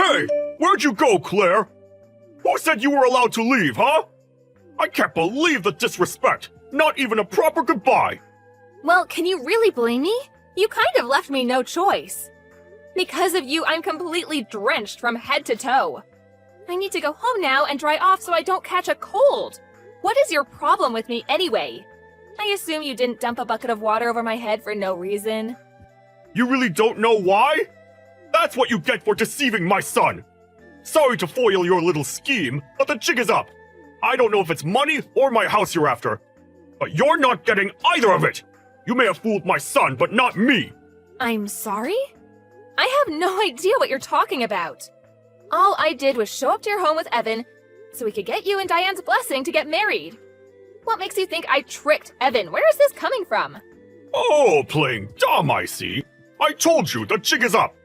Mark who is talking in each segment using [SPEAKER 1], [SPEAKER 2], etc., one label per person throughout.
[SPEAKER 1] Hey! Where'd you go, Claire? Who said you were allowed to leave, huh? I can't believe the disrespect! Not even a proper goodbye!
[SPEAKER 2] Well, can you really blame me? You kind of left me no choice. Because of you, I'm completely drenched from head to toe. I need to go home now and dry off so I don't catch a cold. What is your problem with me anyway? I assume you didn't dump a bucket of water over my head for no reason.
[SPEAKER 1] You really don't know why? That's what you get for deceiving my son! Sorry to foil your little scheme, but the jig is up. I don't know if it's money or my house you're after, but you're not getting either of it! You may have fooled my son, but not me!
[SPEAKER 2] I'm sorry? I have no idea what you're talking about. All I did was show up to your home with Evan so we could get you and Diane's blessing to get married. What makes you think I tricked Evan? Where is this coming from?
[SPEAKER 1] Oh, playing dumb, I see. I told you, the jig is up.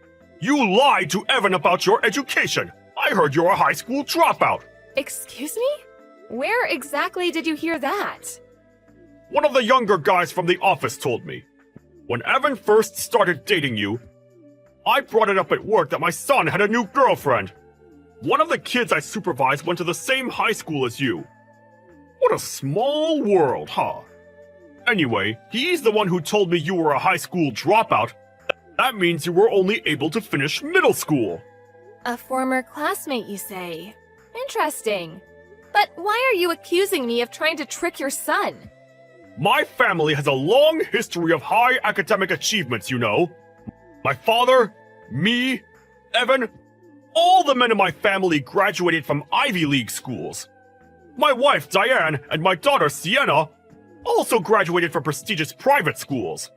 [SPEAKER 1] You lied to Evan about your education. I heard you're a high school dropout.
[SPEAKER 2] Excuse me? Where exactly did you hear that?
[SPEAKER 1] One of the younger guys from the office told me. When Evan first started dating you, I brought it up at work that my son had a new girlfriend. One of the kids I supervised went to the same high school as you. What a small world, huh? Anyway, he's the one who told me you were a high school dropout. That means you were only able to finish middle school.
[SPEAKER 2] A former classmate, you say? Interesting. But why are you accusing me of trying to trick your son?
[SPEAKER 1] My family has a long history of high academic achievements, you know. My father, me, Evan, all the men in my family graduated from Ivy League schools. My wife, Diane, and my daughter, Sienna, also graduated from prestigious private schools.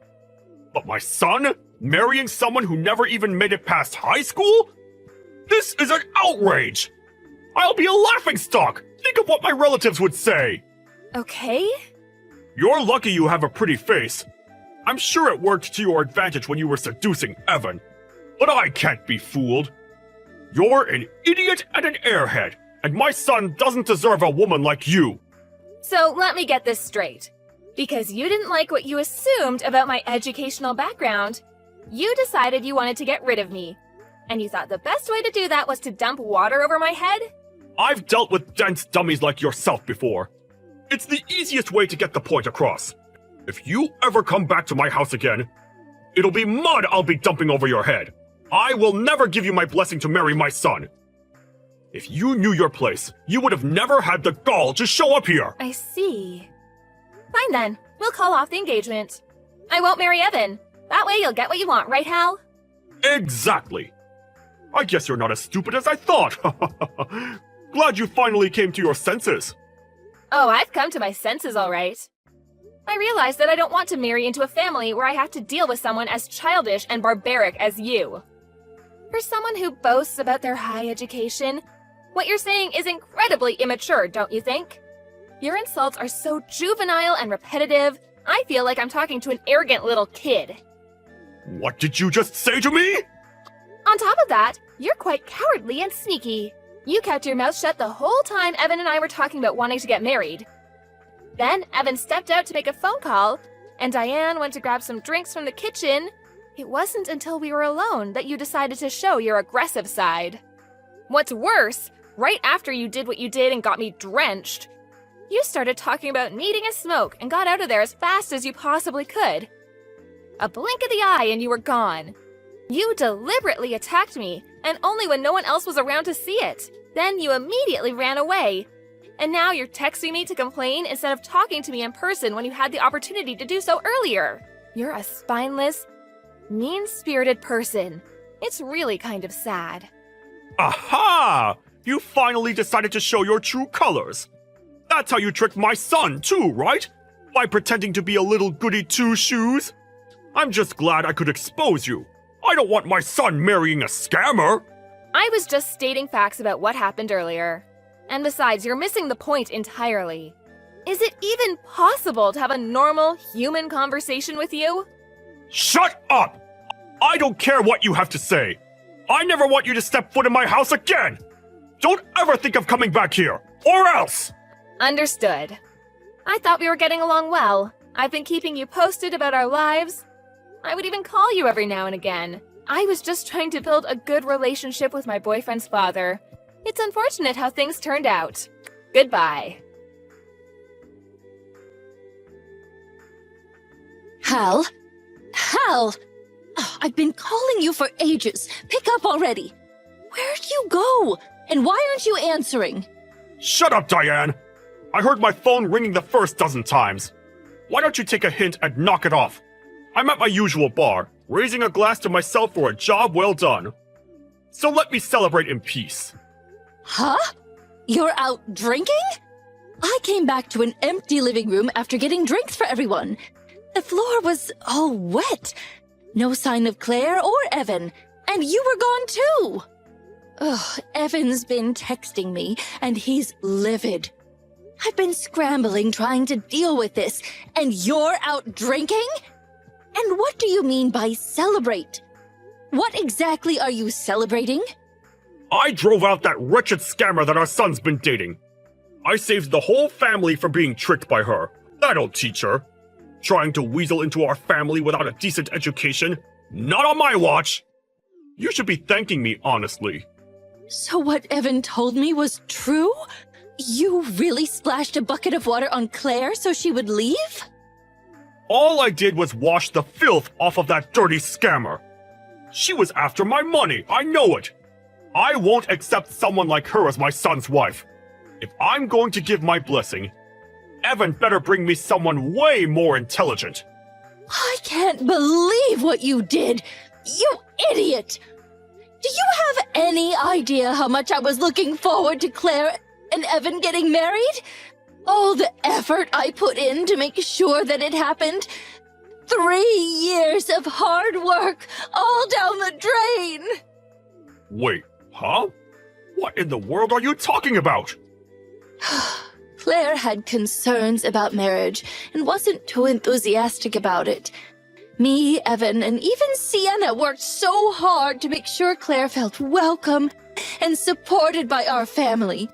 [SPEAKER 1] But my son, marrying someone who never even made it past high school? This is an outrage! I'll be a laughingstock! Think of what my relatives would say!
[SPEAKER 2] Okay.
[SPEAKER 1] You're lucky you have a pretty face. I'm sure it worked to your advantage when you were seducing Evan. But I can't be fooled. You're an idiot and an airhead, and my son doesn't deserve a woman like you.
[SPEAKER 2] So let me get this straight. Because you didn't like what you assumed about my educational background, you decided you wanted to get rid of me. And you thought the best way to do that was to dump water over my head?
[SPEAKER 1] I've dealt with dense dummies like yourself before. It's the easiest way to get the point across. If you ever come back to my house again, it'll be mud I'll be dumping over your head. I will never give you my blessing to marry my son. If you knew your place, you would have never had the gall to show up here.
[SPEAKER 2] I see. Fine then, we'll call off the engagement. I won't marry Evan. That way you'll get what you want, right, Hal?
[SPEAKER 1] Exactly. I guess you're not as stupid as I thought. Glad you finally came to your senses.
[SPEAKER 2] Oh, I've come to my senses all right. I realize that I don't want to marry into a family where I have to deal with someone as childish and barbaric as you. For someone who boasts about their high education, what you're saying is incredibly immature, don't you think? Your insults are so juvenile and repetitive, I feel like I'm talking to an arrogant little kid.
[SPEAKER 1] What did you just say to me?
[SPEAKER 2] On top of that, you're quite cowardly and sneaky. You kept your mouth shut the whole time Evan and I were talking about wanting to get married. Then Evan stepped out to make a phone call, and Diane went to grab some drinks from the kitchen. It wasn't until we were alone that you decided to show your aggressive side. What's worse, right after you did what you did and got me drenched, you started talking about needing a smoke and got out of there as fast as you possibly could. A blink of the eye and you were gone. You deliberately attacked me, and only when no one else was around to see it. Then you immediately ran away. And now you're texting me to complain instead of talking to me in person when you had the opportunity to do so earlier. You're a spineless, mean-spirited person. It's really kind of sad.
[SPEAKER 1] Aha! You finally decided to show your true colors. That's how you tricked my son, too, right? By pretending to be a little goody two-shoes. I'm just glad I could expose you. I don't want my son marrying a scammer.
[SPEAKER 2] I was just stating facts about what happened earlier. And besides, you're missing the point entirely. Is it even possible to have a normal, human conversation with you?
[SPEAKER 1] Shut up! I don't care what you have to say. I never want you to step foot in my house again. Don't ever think of coming back here, or else!
[SPEAKER 2] Understood. I thought we were getting along well. I've been keeping you posted about our lives. I would even call you every now and again. I was just trying to build a good relationship with my boyfriend's father. It's unfortunate how things turned out. Goodbye.
[SPEAKER 3] Hal? Hal! Oh, I've been calling you for ages. Pick up already. Where'd you go? And why aren't you answering?
[SPEAKER 1] Shut up, Diane! I heard my phone ringing the first dozen times. Why don't you take a hint and knock it off? I'm at my usual bar, raising a glass to myself for a job well done. So let me celebrate in peace.
[SPEAKER 3] Huh? You're out drinking? I came back to an empty living room after getting drinks for everyone. The floor was all wet. No sign of Claire or Evan. And you were gone too. Ugh, Evan's been texting me, and he's livid. I've been scrambling trying to deal with this, and you're out drinking? And what do you mean by celebrate? What exactly are you celebrating?
[SPEAKER 1] I drove out that wretched scammer that our son's been dating. I saved the whole family from being tricked by her. That'll teach her. Trying to weasel into our family without a decent education. Not on my watch. You should be thanking me, honestly.
[SPEAKER 3] So what Evan told me was true? You really splashed a bucket of water on Claire so she would leave?
[SPEAKER 1] All I did was wash the filth off of that dirty scammer. She was after my money, I know it. I won't accept someone like her as my son's wife. If I'm going to give my blessing, Evan better bring me someone way more intelligent.
[SPEAKER 3] I can't believe what you did! You idiot! Do you have any idea how much I was looking forward to Claire and Evan getting married? All the effort I put in to make sure that it happened. 3 years of hard work, all down the drain!
[SPEAKER 1] Wait, huh? What in the world are you talking about?
[SPEAKER 3] Claire had concerns about marriage and wasn't too enthusiastic about it. Me, Evan, and even Sienna worked so hard to make sure Claire felt welcome and supported by our family.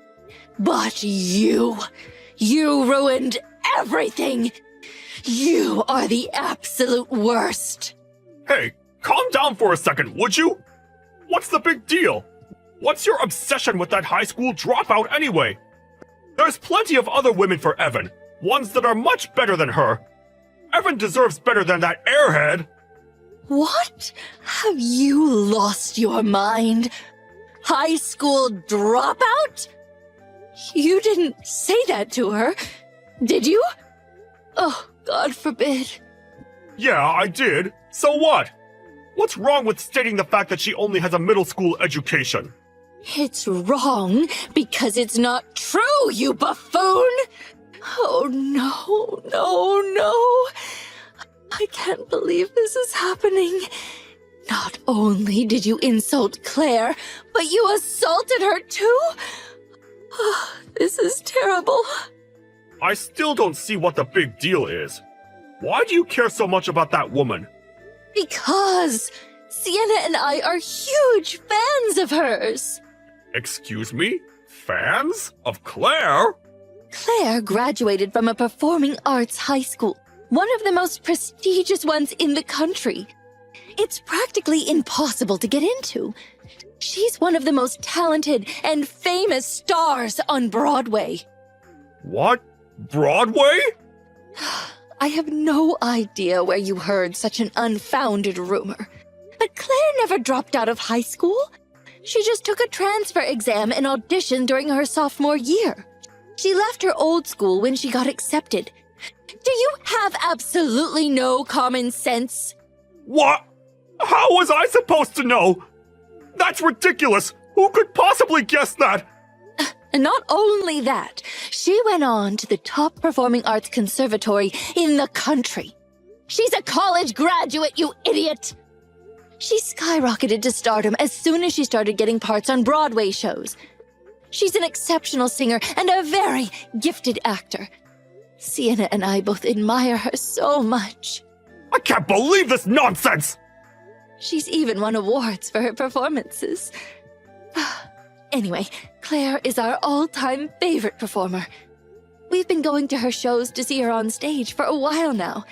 [SPEAKER 3] But you ruined everything! You are the absolute worst!
[SPEAKER 1] Hey, calm down for a second, would you? What's the big deal? What's your obsession with that high school dropout anyway? There's plenty of other women for Evan, ones that are much better than her. Evan deserves better than that airhead.
[SPEAKER 3] What? Have you lost your mind? High school dropout? You didn't say that to her, did you? Oh, God forbid.
[SPEAKER 1] Yeah, I did. So what? What's wrong with stating the fact that she only has a middle school education?
[SPEAKER 3] It's wrong because it's not true, you buffoon! Oh, no. I can't believe this is happening. Not only did you insult Claire, but you assaulted her too? Oh, this is terrible.
[SPEAKER 1] I still don't see what the big deal is. Why do you care so much about that woman?
[SPEAKER 3] Because Sienna and I are huge fans of hers.
[SPEAKER 1] Excuse me? Fans? Of Claire?
[SPEAKER 3] Claire graduated from a performing arts high school, one of the most prestigious ones in the country. It's practically impossible to get into. She's one of the most talented and famous stars on Broadway.
[SPEAKER 1] What? Broadway?
[SPEAKER 3] I have no idea where you heard such an unfounded rumor. But Claire never dropped out of high school. She just took a transfer exam and auditioned during her sophomore year. She left her old school when she got accepted. Do you have absolutely no common sense?
[SPEAKER 1] What? How was I supposed to know? That's ridiculous! Who could possibly guess that?
[SPEAKER 3] And not only that, she went on to the top performing arts conservatory in the country. She's a college graduate, you idiot! She skyrocketed to stardom as soon as she started getting parts on Broadway shows. She's an exceptional singer and a very gifted actor. Sienna and I both admire her so much.
[SPEAKER 1] I can't believe this nonsense!
[SPEAKER 3] She's even won awards for her performances. Anyway, Claire is our all-time favorite performer. We've been going to her shows to see her on stage for a while now.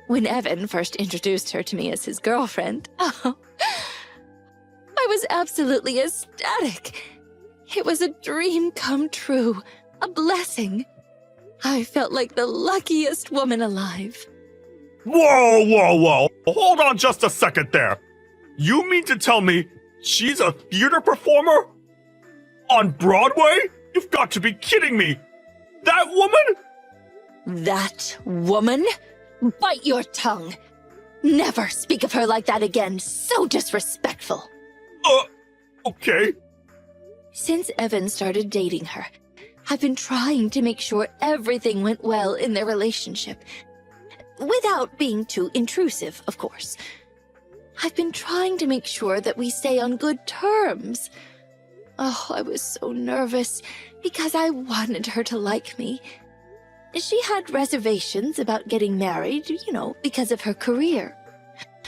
[SPEAKER 3] When Evan first introduced her to me as his girlfriend, I was absolutely ecstatic. It was a dream come true, a blessing. I felt like the luckiest woman alive.
[SPEAKER 1] Whoa, whoa, whoa. Hold on just a second there. You mean to tell me she's a theater performer? On Broadway? You've got to be kidding me. That woman?
[SPEAKER 3] That woman? Bite your tongue. Never speak of her like that again. So disrespectful.
[SPEAKER 1] Okay.
[SPEAKER 3] Since Evan started dating her, I've been trying to make sure everything went well in their relationship. Without being too intrusive, of course. I've been trying to make sure that we stay on good terms. Oh, I was so nervous because I wanted her to like me. She had reservations about getting married, because of her career.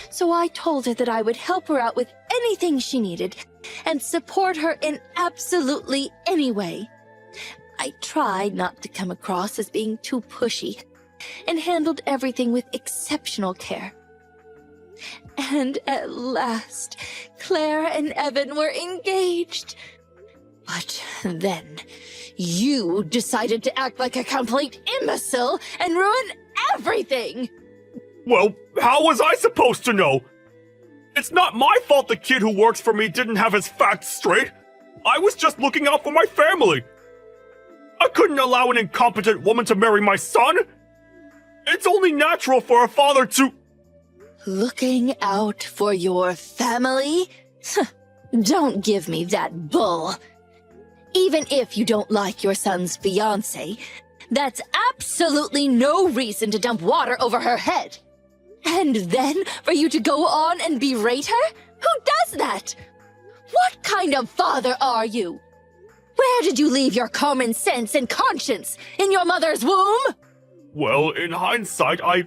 [SPEAKER 3] So I told her that I would help her out with anything she needed and support her in absolutely any way. I tried not to come across as being too pushy and handled everything with exceptional care. And at last, Claire and Evan were engaged. But then, you decided to act like a complete imbecile and ruin everything!
[SPEAKER 1] Well, how was I supposed to know? It's not my fault the kid who works for me didn't have his facts straight. I was just looking out for my family. I couldn't allow an incompetent woman to marry my son. It's only natural for a father to...
[SPEAKER 3] Looking out for your family? Don't give me that bull. Even if you don't like your son's fiancé, that's absolutely no reason to dump water over her head. And then for you to go on and berate her? Who does that? What kind of father are you? Where did you leave your common sense and conscience? In your mother's womb?
[SPEAKER 1] Well, in hindsight, I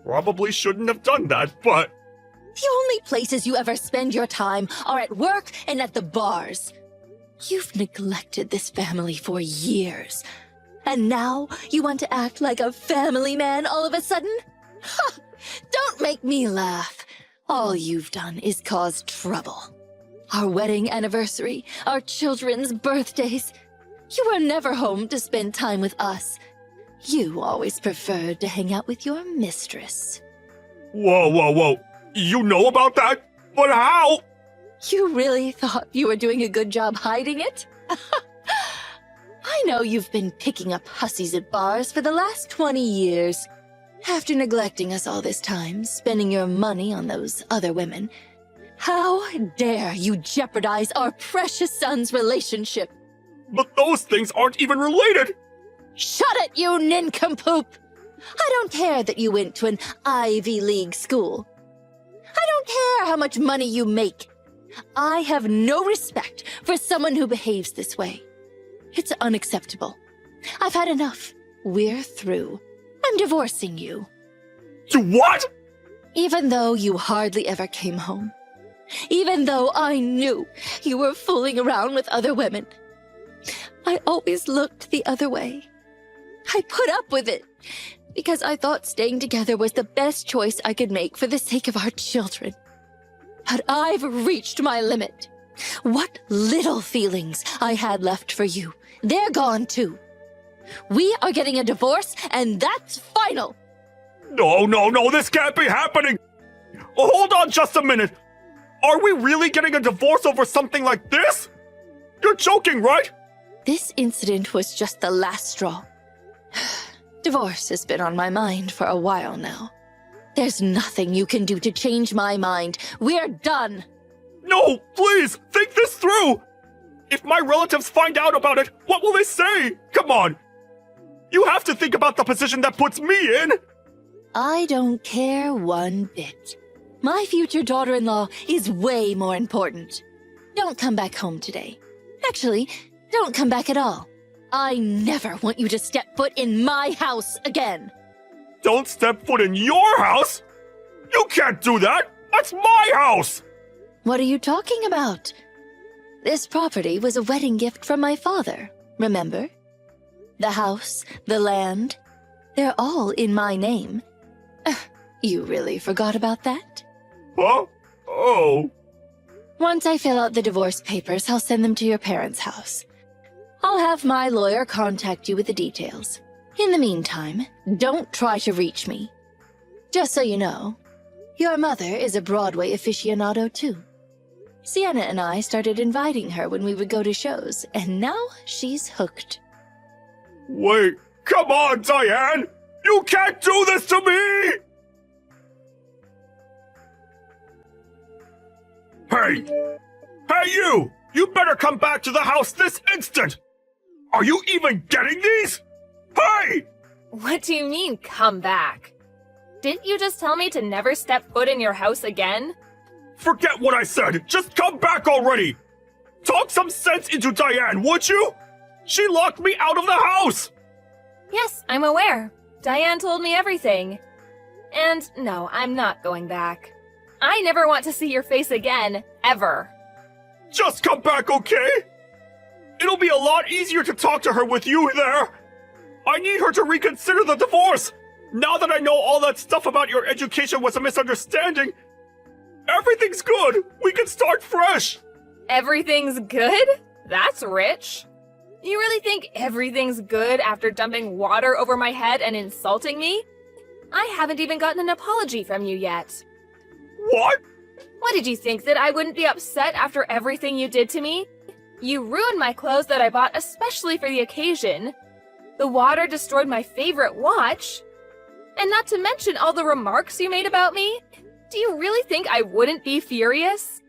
[SPEAKER 1] probably shouldn't have done that, but...
[SPEAKER 3] The only places you ever spend your time are at work and at the bars. You've neglected this family for years. And now you want to act like a family man all of a sudden? Ha! Don't make me laugh. All you've done is cause trouble. Our wedding anniversary, our children's birthdays. You were never home to spend time with us. You always preferred to hang out with your mistress.
[SPEAKER 1] Whoa, whoa, whoa. You know about that? But how?
[SPEAKER 3] You really thought you were doing a good job hiding it? I know you've been picking up hussies at bars for the last 20 years. After neglecting us all this time, spending your money on those other women. How dare you jeopardize our precious son's relationship?
[SPEAKER 1] But those things aren't even related.
[SPEAKER 3] Shut it, you nincompoop! I don't care that you went to an Ivy League school. I don't care how much money you make. I have no respect for someone who behaves this way. It's unacceptable. I've had enough. We're through. I'm divorcing you.
[SPEAKER 1] You what?
[SPEAKER 3] Even though you hardly ever came home. Even though I knew you were fooling around with other women. I always looked the other way. I put up with it because I thought staying together was the best choice I could make for the sake of our children. But I've reached my limit. What little feelings I had left for you, they're gone too. We are getting a divorce, and that's final.
[SPEAKER 1] No, this can't be happening. Oh, hold on just a minute. Are we really getting a divorce over something like this? You're joking, right?
[SPEAKER 3] This incident was just the last straw. Divorce has been on my mind for a while now. There's nothing you can do to change my mind. We're done.
[SPEAKER 1] No, please, think this through. If my relatives find out about it, what will they say? Come on. You have to think about the position that puts me in.
[SPEAKER 3] I don't care one bit. My future daughter-in-law is way more important. Don't come back home today. Actually, don't come back at all. I never want you to step foot in my house again.
[SPEAKER 1] Don't step foot in your house. You can't do that. That's my house.
[SPEAKER 3] What are you talking about? This property was a wedding gift from my father, remember? The house, the land, they're all in my name. You really forgot about that?
[SPEAKER 1] Huh? Oh.
[SPEAKER 3] Once I fill out the divorce papers, I'll send them to your parents' house. I'll have my lawyer contact you with the details. In the meantime, don't try to reach me. Just so you know, your mother is a Broadway aficionado too. Sienna and I started inviting her when we would go to shows, and now she's hooked.
[SPEAKER 1] Wait, come on, Diane! You can't do this to me! Hey! Hey, you! You better come back to the house this instant! Are you even getting these? Hey!
[SPEAKER 2] What do you mean, come back? Didn't you just tell me to never step foot in your house again?
[SPEAKER 1] Forget what I said! Just come back already! Talk some sense into Diane, would you? She locked me out of the house!
[SPEAKER 2] Yes, I'm aware. Diane told me everything. And no, I'm not going back. I never want to see your face again, ever.
[SPEAKER 1] Just come back, okay? It'll be a lot easier to talk to her with you there. I need her to reconsider the divorce. Now that I know all that stuff about your education was a misunderstanding, everything's good. We can start fresh.
[SPEAKER 2] Everything's good? That's rich. You really think everything's good after dumping water over my head and insulting me? I haven't even gotten an apology from you yet.
[SPEAKER 1] What?
[SPEAKER 2] What did you think, that I wouldn't be upset after everything you did to me? You ruined my clothes that I bought especially for the occasion. The water destroyed my favorite watch. And not to mention all the remarks you made about me. Do you really think I wouldn't be furious?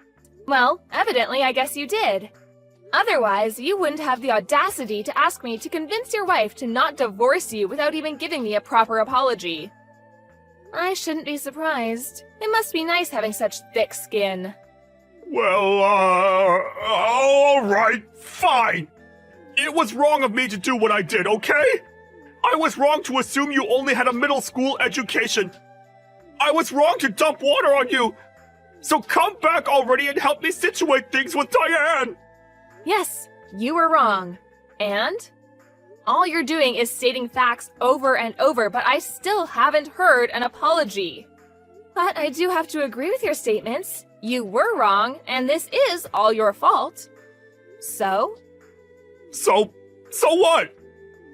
[SPEAKER 2] Well, evidently I guess you did. Otherwise, you wouldn't have the audacity to ask me to convince your wife to not divorce you without even giving me a proper apology. I shouldn't be surprised. It must be nice having such thick skin.
[SPEAKER 1] Well, all right, fine. It was wrong of me to do what I did, okay? I was wrong to assume you only had a middle school education. I was wrong to dump water on you. So come back already and help me situate things with Diane.
[SPEAKER 2] Yes, you were wrong. And? All you're doing is stating facts over and over, but I still haven't heard an apology. But I do have to agree with your statements. You were wrong, and this is all your fault. So?
[SPEAKER 1] So what?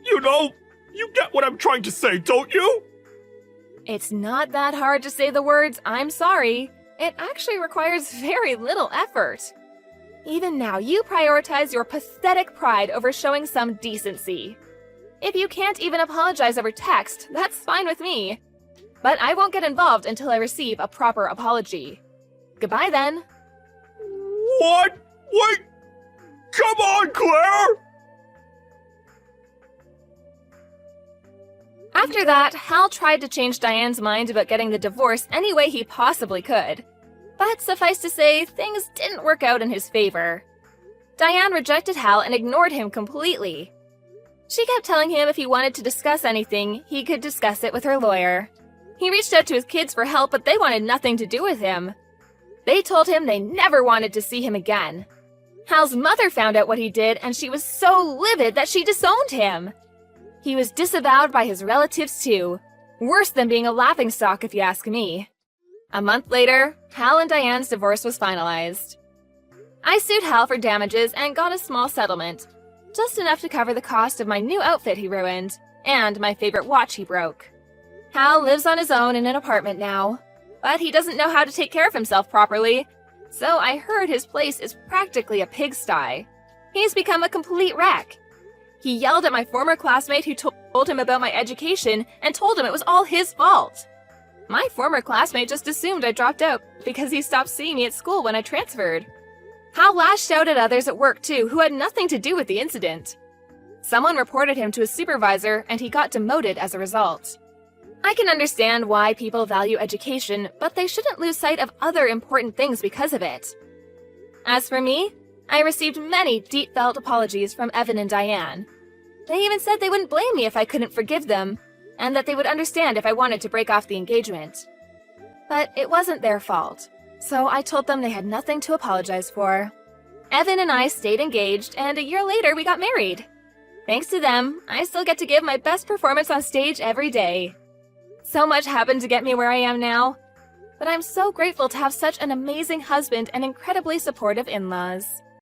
[SPEAKER 1] You know, you get what I'm trying to say, don't you?
[SPEAKER 2] It's not that hard to say the words, "I'm sorry." It actually requires very little effort. Even now, you prioritize your pathetic pride over showing some decency. If you can't even apologize over text, that's fine with me. But I won't get involved until I receive a proper apology. Goodbye then.
[SPEAKER 1] What? Wait! Come on, Claire!
[SPEAKER 2] After that, Hal tried to change Diane's mind about getting the divorce any way he possibly could. But suffice to say, things didn't work out in his favor. Diane rejected Hal and ignored him completely. She kept telling him if he wanted to discuss anything, he could discuss it with her lawyer. He reached out to his kids for help, but they wanted nothing to do with him. They told him they never wanted to see him again. Hal's mother found out what he did, and she was so livid that she disowned him. He was disavowed by his relatives too. Worse than being a laughingstock, if you ask me. A month later, Hal and Diane's divorce was finalized. I sued Hal for damages and got a small settlement, just enough to cover the cost of my new outfit he ruined, and my favorite watch he broke. Hal lives on his own in an apartment now, but he doesn't know how to take care of himself properly, so I heard his place is practically a pigsty. He's become a complete wreck. He yelled at my former classmate who told him about my education and told him it was all his fault. My former classmate just assumed I dropped out because he stopped seeing me at school when I transferred. Hal lashed out at others at work too, who had nothing to do with the incident. Someone reported him to his supervisor and he got demoted as a result. I can understand why people value education, but they shouldn't lose sight of other important things because of it. As for me, I received many deep-felt apologies from Evan and Diane. They even said they wouldn't blame me if I couldn't forgive them, and that they would understand if I wanted to break off the engagement. But it wasn't their fault, so I told them they had nothing to apologize for. Evan and I stayed engaged, and a year later we got married. Thanks to them, I still get to give my best performance on stage every day. So much happened to get me where I am now. But I'm so grateful to have such an amazing husband and incredibly supportive in-laws.